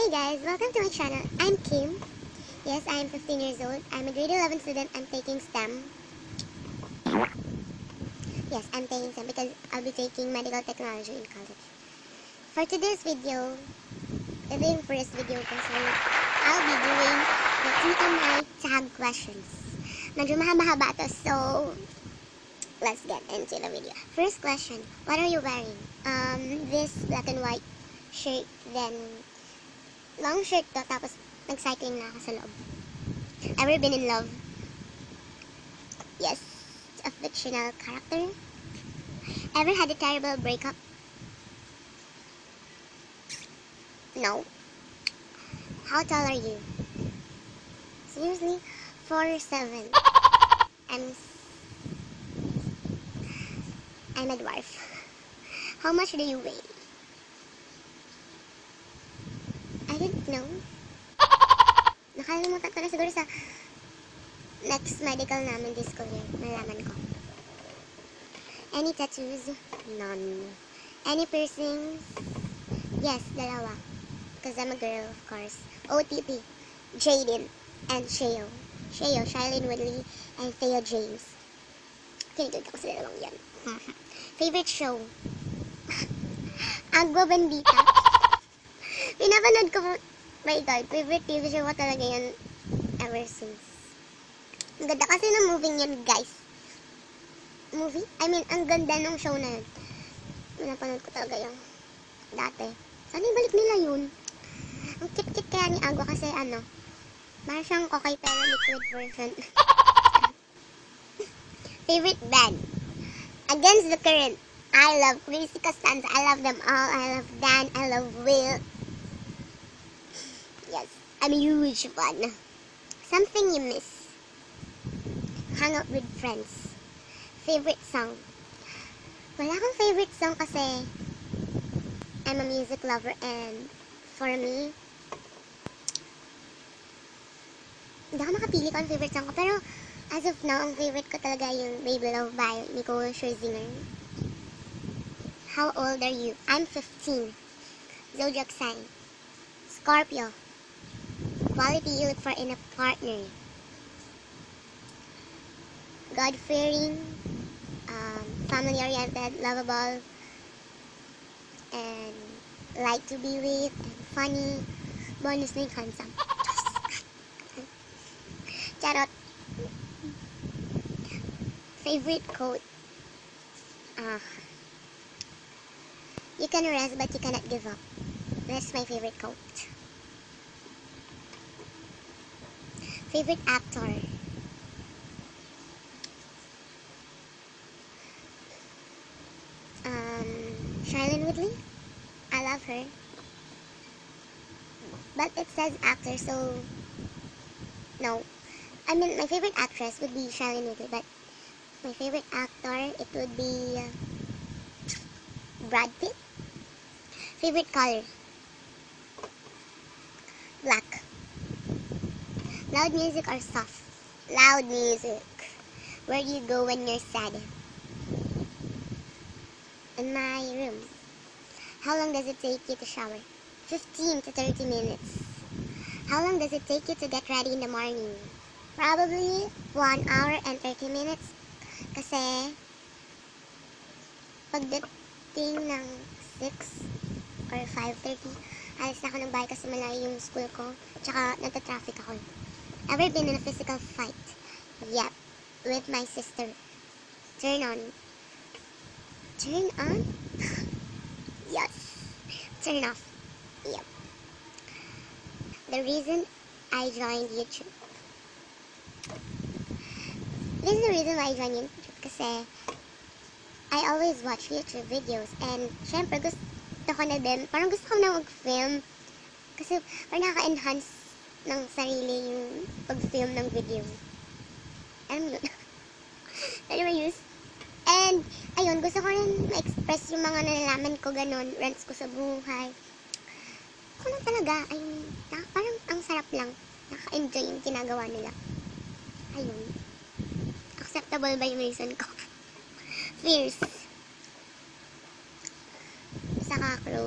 Hi guys, welcome to my channel. I'm Kim. Yes, I am 15 years old. I'm a grade 11 student. I'm taking STEM. Yes, I'm taking STEM because I'll be taking medical technology in college. For today's video, ito yung first video ko. So, I'll be doing the TMI tag questions. Medyo mahaba to, so let's get into the video. First question, what are you wearing? This black and white shirt, then long shirt to, tapos nag-cycling na ako sa loob. Ever been in love? Yes, a fictional character. Ever had a terrible breakup? No. How tall are you? Seriously? 4'7". I'm a dwarf. How much do you weigh? I don't know. Nakalimutan ko na siguro sa next medical namin this school year. Malaman ko. Any tattoos? None. Any piercings? Yes, dalawa. Because I'm a girl, of course. OTP, Jaden, and Sheo. Sheo, Shailene Woodley, and Theo James. Kinikilig ako sa dalawang yan. Favorite show? Agua Bandita. Pinapanood ko, my God, favorite TV show ko talaga yan ever since. Ang ganda kasi ng movie yun, guys. Movie? I mean, ang ganda ng show na yun. Pinapanood ko talaga yung dati. Sana ibalik nila yun. Ang cute-cute kaya ni Agua kasi parang siyang okay pero liquid version. Favorite band? Against the Current. I love Crazy Costanza. I love them all. I love Dan. I love Will. Yes, I'm a huge fan. Something you miss? Hang out with friends. Favorite song? Wala akong favorite song kasi I'm a music lover and for me, hindi ako makapili kung favorite song ko. Pero as of now, ang favorite ko talaga yung Baby Love by Nicole Scherzinger. How old are you? I'm 15. Zodiac sign? Scorpio. Quality you look for in a partner? God-fearing, family-oriented, lovable, and like to be with, and funny, bonus na yung handsome. Charot. Favorite quote? You can rest but you cannot give up. That's my favorite quote. Favorite actor? Shailene Woodley? I love her. But it says actor, so no. I mean, my favorite actress would be Shailene Woodley, but my favorite actor, it would be Brad Pitt. Favorite color? Black. Loud music or soft? Loud music. Where do you go when you're sad? In my room. How long does it take you to shower? 15 to 30 minutes. How long does it take you to get ready in the morning? Probably 1 hour and 30 minutes. Kasi pagdating ng 6 or 5:30, alis na ako ng bahay kasi malayo yung school ko. Tsaka nagta-traffic ako. Ever been in a physical fight? Yep. With my sister. Turn on? Yes. Turn off? Yep. The reason I joined YouTube. This is the reason why I joined YouTube kasi I always watch YouTube videos and syempre gusto ko na din, parang gusto ko na mag-film kasi parang nakaka-enhance ng sarili yung pag-film ng video. Alam mo yun? Anyways, and ayun, gusto ko rin ma-express yung mga nalalaman ko ganon, rants ko sa buhay. Ako lang talaga, ayun, parang ang sarap lang, nakaka-enjoy yung ginagawa nila. Ayun. Acceptable ba yung reason ko? Fierce.